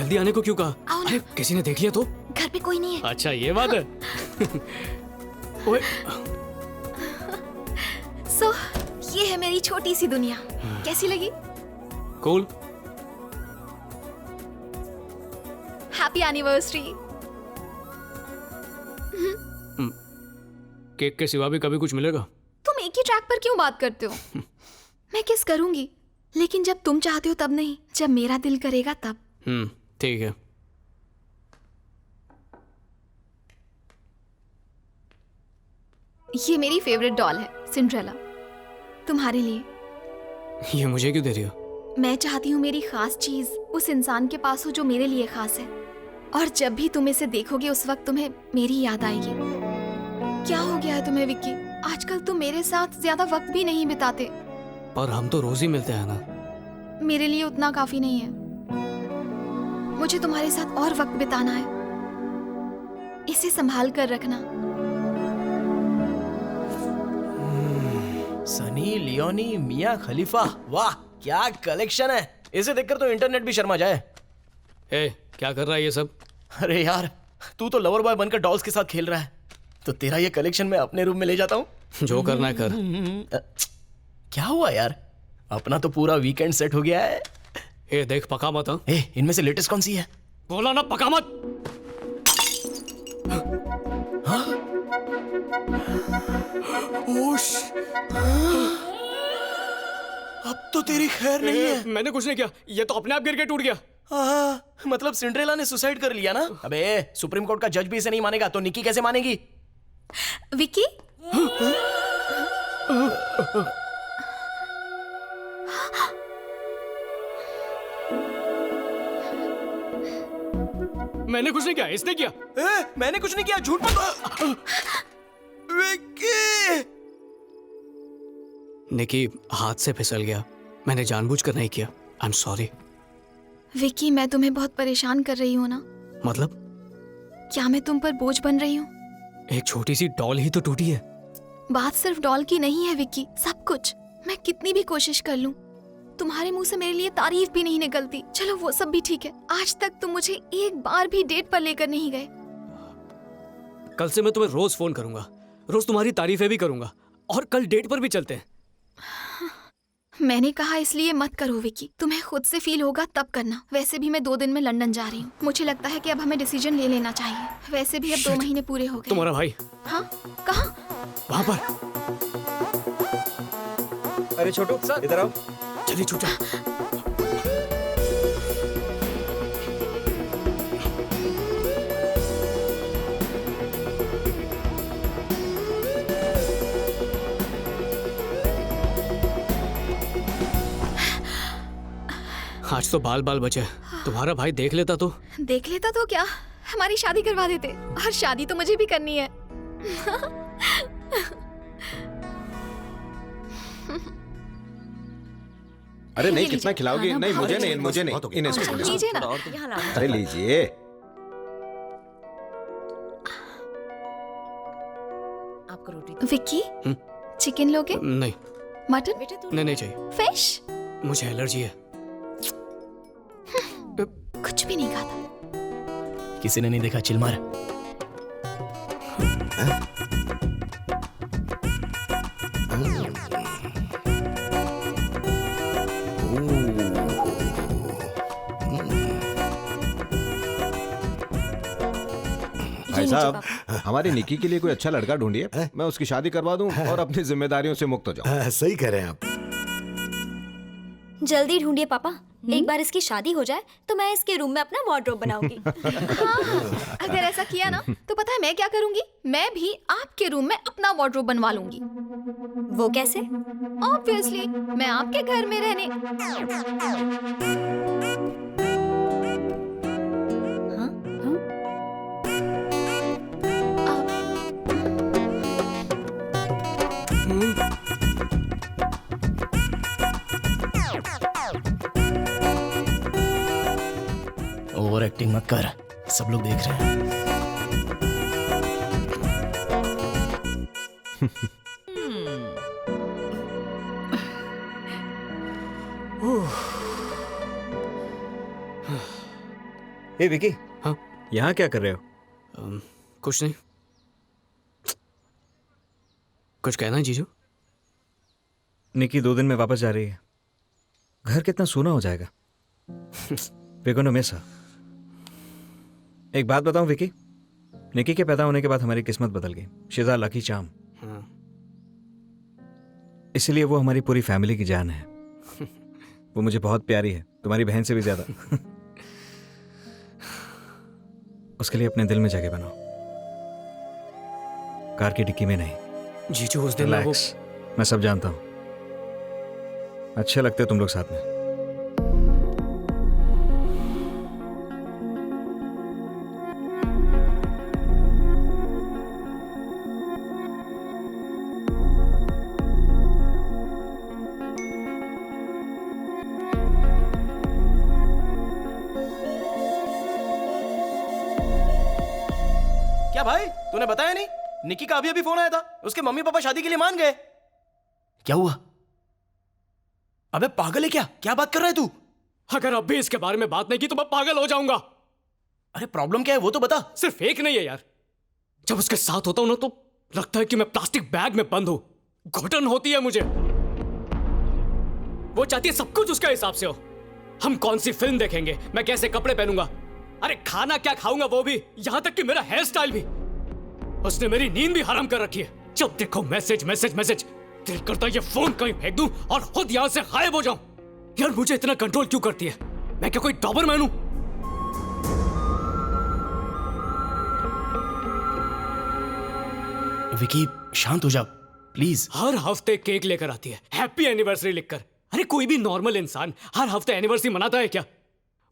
जल्दी आने को क्यों कहा? अरे किसी ने देख लिया तो? घर पे कोई नहीं है। अच्छा ये बात है। ओए सो ये है मेरी छोटी सी दुनिया। कैसी लगी? कूल। Happy anniversary. केक के सिवा भी कभी कुछ मिलेगा? तुम एक ही ट्रैक पर क्यों बात करते हो? मैं किस करूंगी, लेकिन जब तुम चाहते हो तब नहीं, जब मेरा दिल करेगा तब। ठीक है। ये मेरी फेवरेट डॉल है, सिंड्रेला, तुम्हारे लिए। ये मुझे क्यों दे रही हो? मैं चाहती हूँ मेरी खास चीज उस इंसान के पास हो जो मेरे लिए खास है, और जब भी तुम इसे देखोगे उस वक्त तुम्हें मेरी याद आएगी। क्या हो गया है तुम्हें विक्की? आजकल तुम मेरे साथ ज्यादा वक्त भी नहीं बिताते। पर हम तो रोज ही मिलते हैं ना। मेरे लिए उतना काफी नहीं है। मुझे तुम्हारे साथ और वक्त बिताना है। इसे संभाल कर रखना। सनी लियोनी मिया खलीफा, वाह क्या कलेक्शन है। इसे देखकर तो इंटरनेट भी शर्मा जाए। क्या कर रहा है ये सब? अरे यार तू तो लवर बॉय बनकर डॉल्स के साथ खेल रहा है, तो तेरा ये कलेक्शन मैं अपने रूम में ले जाता हूँ। जो करना है कर। क्या हुआ यार, अपना तो पूरा वीकेंड सेट हो गया है। देख पका मत। इनमें से लेटेस्ट कौन सी है? बोला ना पका मत। हाँ? ओश, अब तो तेरी खैर नहीं है। मैंने कुछ नहीं किया, ये तो अपने आप गिर के टूट गया। मतलब सिंड्रेला ने सुसाइड कर लिया ना? अबे सुप्रीम कोर्ट का जज भी इसे नहीं मानेगा तो निक्की कैसे मानेगी? विक्की? मैंने कुछ नहीं किया, इसने किया। मैंने कुछ नहीं किया, झूठ मत। विक्की! निकी हाथ से फिसल गया, मैंने जानबूझकर नहीं किया। I am sorry. विक्की मैं तुम्हें बहुत परेशान कर रही हूँ ना? मतलब? क्या मैं तुम पर बोझ बन रही हूँ? एक छोटी सी डॉल ही तो टूटी है। बात सिर्फ डॉल की नहीं है विक्की, सब कुछ। मैं कितनी भी कोशिश कर लूं, तुम्हारे मुंह से मेरे लिए तारीफ भी नहीं निकलती। चलो वो सब भी ठीक है, आज तक तुम मुझे एक बार भी डेट पर लेकर नहीं गए। कल से मैं तुम्हें रोज फोन करूंगा, रोज तुम्हारी तारीफें भी करूंगा, और कल डेट पर भी चलते हैं। मैंने कहा इसलिए मत करो विक्की, तुम्हें खुद से फील होगा तब करना। वैसे भी मैं 2 दिन में लंदन जा रही हूँ। मुझे लगता है कि अब हमें डिसीजन ले लेना चाहिए। वैसे भी अब 2 महीने पूरे हो गए। तुम्हारा भाई? हाँ, कहाँ? वहाँ पर। अरे छोटू इधर आओ। चलिए छूटा। आज तो बाल बाल बचे। तुम्हारा भाई देख लेता तो? देख लेता तो क्या, हमारी शादी करवा देते। और शादी तो मुझे भी करनी है। अरे नहीं, कितना खिलाओगी? नहीं मुझे नहीं, मुझे नहीं, इन्हें लीजिए ना। अरे लीजिए। आपको रोटी। विक्की चिकन लोगे? नहीं। मटन? नहीं चाहिए। फिश? मुझे एलर्जी है। कुछ भी नहीं खाता। किसी ने नहीं देखा, चिल मार। भाई साहब हमारी निक्की के लिए कोई अच्छा लड़का ढूंढिए, मैं उसकी शादी करवा दूं और अपनी जिम्मेदारियों से मुक्त हो जाऊं। सही कह रहे हैं आप। जल्दी ढूंढिए पापा। एक बार इसकी शादी हो जाए तो मैं इसके रूम में अपना वार्डरोब बनाऊंगी। हाँ, अगर ऐसा किया ना तो पता है मैं क्या करूंगी? मैं भी आपके रूम में अपना वार्डरोब बनवा लूंगी। वो कैसे? ऑब्वियसली मैं आपके घर में रहने। ओवर एक्टिंग मत कर, सब लोग देख रहे हैं। ए विकी, हाँ? यहाँ क्या कर रहे हो? कुछ नहीं। कुछ कहना है जीजू? निकी 2 दिन में वापस जा रही है। घर कितना सूना हो जाएगा। We're gonna miss her। एक बात बताऊं विकी, निकी के पैदा होने के बाद हमारी किस्मत बदल गई। She is our lucky charm. हाँ। इसलिए वो हमारी पूरी फैमिली की जान है। वो मुझे बहुत प्यारी है, तुम्हारी बहन से भी ज्यादा। उसके लिए अपने दिल में जगह बनाओ, कार की डिक्की में नहीं। जीजू उस दिन मैं वो रिलैक्स, मैं सब जानता हूं। अच्छे लगते हो तुम लोग साथ में। क्या भाई, तूने बताया नहीं? निकी का अभी फोन आया था, उसके मम्मी पापा शादी के लिए मान गए। क्या हुआ? अबे पागल है क्या? क्या बात कर रहा है तू? अगर अब भी इसके बारे में बात नहीं की तो मैं पागल हो जाऊंगा। अरे प्रॉब्लम क्या है वो तो बता। सिर्फ एक नहीं है यार, जब उसके साथ होता हूं ना तो लगता है कि मैं प्लास्टिक बैग में बंद हूं। घुटन होती है मुझे। वो चाहती है सब कुछ उसके हिसाब से हो। हम कौन सी फिल्म देखेंगे, मैं कैसे कपड़े पहनूंगा, अरे खाना क्या खाऊंगा वो भी, यहां तक कि मेरा हेयर स्टाइल भी। उसने मेरी नींद भी हराम कर रखी है। जब देखो मैसेज मैसेज मैसेज। दिल करता है ये फोन कहीं फेंक दूं और खुद यहां से गायब हो जाऊं। यार मुझे इतना कंट्रोल क्यों करती है? मैं क्या कोई डॉबरमैन हूं? विकी शांत हो जा प्लीज। हर हफ्ते केक लेकर आती है, हैप्पी एनिवर्सरी लिखकर। अरे कोई भी नॉर्मल इंसान हर हफ्ते एनिवर्सरी मनाता है क्या?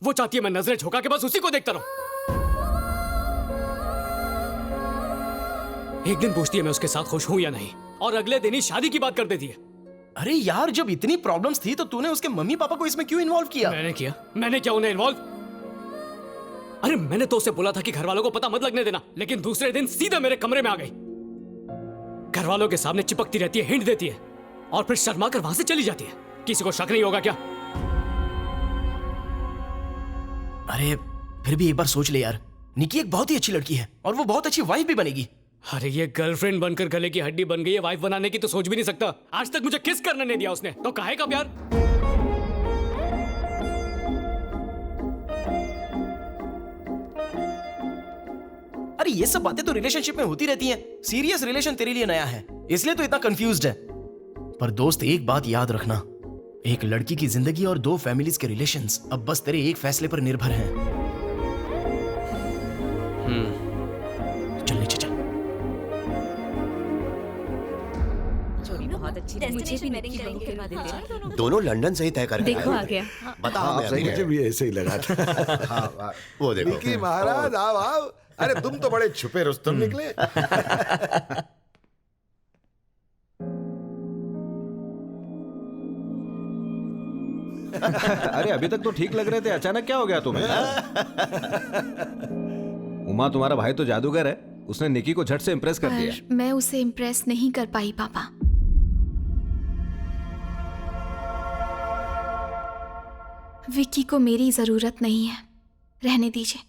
वो चाहती है मैं नजरें झुका के बस उसी को देखता रहूं। एक दिन पूछती है मैं उसके साथ खुश हूं या नहीं, और अगले दिन ही शादी की बात कर देती है। अरे यार, जब इतनी प्रॉब्लम्स थी तो तूने उसके मम्मी पापा को इसमें क्यों इन्वॉल्व किया? मैंने क्या उन्हें इन्वॉल्व? अरे मैंने तो उसे बोला था कि घर वालों को पता मत लगने देना, लेकिन दूसरे दिन सीधा मेरे कमरे में आ गई। घर वालों के सामने चिपकती रहती है, हिंट देती है और फिर शर्मा कर वहां से चली जाती है। किसी को शक नहीं होगा क्या? अरे फिर भी एक बार सोच ले यार, निकी एक बहुत ही अच्छी लड़की है और वो बहुत अच्छी वाइफ भी बनेगी। अरे ये गर्लफ्रेंड बनकर गले की हड्डी बन गई है, वाइफ बनाने की तो सोच भी नहीं सकता। आज तक मुझे किस करने नहीं दिया उसने, तो काहे का प्यार? अरे ये सब बातें तो रिलेशनशिप में होती रहती हैं। सीरियस रिलेशन तेरे लिए नया है, इसलिए तो इतना कंफ्यूज्ड है। पर दोस्त एक बात याद रखना, एक लड़की की जिंदगी और 2 फैमिलीज के रिलेशंस अब बस तेरे एक फैसले पर निर्भर हैं। चल नीचे चल। दोनों लंदन से ही तय करके देखो आ गया। बताओ मुझे भी ऐसे ही लगा था। वो देखो निकी महाराज आओ आओ। अरे तुम तो बड़े छुपे रुस्तम निकले। अरे अभी तक तो ठीक लग रहे थे, अचानक क्या हो गया तुम्हें? उमा तुम्हारा भाई तो जादूगर है, उसने निकी को झट से इम्प्रेस कर दिया। पर मैं उसे इम्प्रेस नहीं कर पाई पापा। विक्की को मेरी जरूरत नहीं है, रहने दीजिए।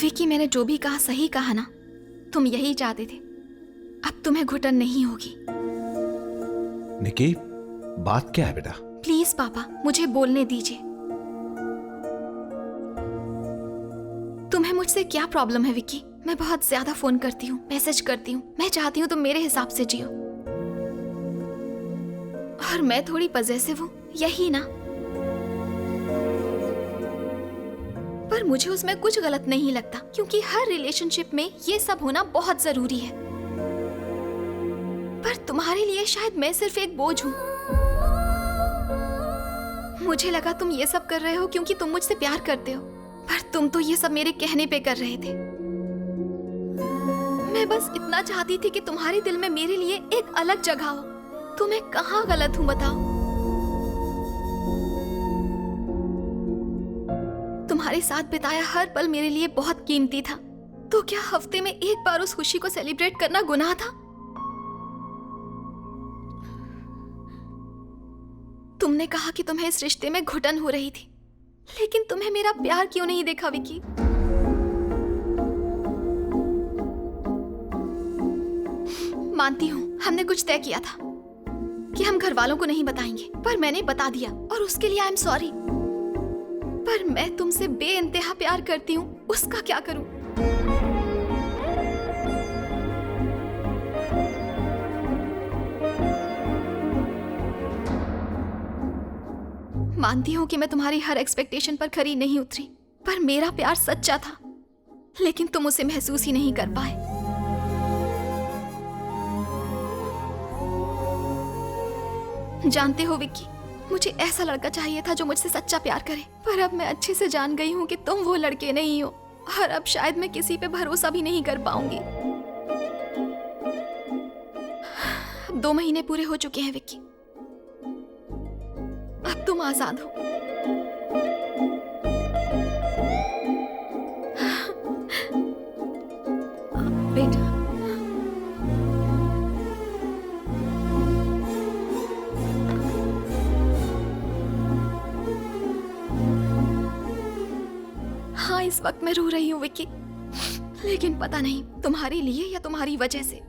विक्की, मैंने जो भी कहा सही कहा ना? तुम यही चाहते थे। अब तुम्हें घुटन नहीं होगी। निकी, बात क्या है बेटा? प्लीज पापा, मुझे बोलने दीजिए। तुम्हें मुझसे क्या प्रॉब्लम है विक्की? मैं बहुत ज्यादा फोन करती हूँ, मैसेज करती हूँ। मैं चाहती हूँ तुम मेरे हिसाब से जियो। और मैं थोड़ी पजेसिव हूँ, यही ना? पर मुझे उसमें कुछ गलत नहीं लगता, क्योंकि हर रिलेशनशिप में ये सब होना बहुत जरूरी है। पर तुम्हारे लिए शायद मैं सिर्फ एक बोझ हूँ। मुझे लगा तुम ये सब कर रहे हो क्योंकि तुम मुझसे प्यार करते हो, पर तुम तो ये सब मेरे कहने पे कर रहे थे। मैं बस इतना चाहती थी कि तुम्हारे दिल में मेरे लिए एक अलग जगह हो। तो मैं कहाँ गलत हूँ बताओ? तुम्हारे साथ बिताया हर पल मेरे लिए बहुत कीमती था। तो क्या हफ्ते में एक बार उस खुशी को सेलिब्रेट करना गुनाह था? तुमने कहा कि तुम्हें इस रिश्ते में घुटन हो रही थी, लेकिन तुम्हें मेरा प्यार क्यों नहीं देखा विकी? मानती हूँ हमने कुछ तय किया था कि हम घर वालों को नहीं बताएंगे, पर मैंने बता दिया और उसके लिए आई एम सॉरी। पर मैं तुमसे बेइंतहा प्यार करती हूँ, उसका क्या करूँ? मानती हूँ कि मैं तुम्हारी हर एक्सपेक्टेशन पर खरी नहीं उतरी, पर मेरा प्यार सच्चा था, लेकिन तुम उसे महसूस ही नहीं कर पाए। जानते हो विक्की, मुझे ऐसा लड़का चाहिए था जो मुझसे सच्चा प्यार करे, पर अब मैं अच्छे से जान गई हूँ कि तुम वो लड़के नहीं हो, और अब शायद मैं किसी पे भरोसा भी नहीं कर पाऊंगी। अब 2 महीने पूरे हो चुके हैं विक्की, अब तुम आजाद हो। बेटा, हाँ इस वक्त मैं रो रही हूँ विक्की, लेकिन पता नहीं तुम्हारे लिए या तुम्हारी वजह से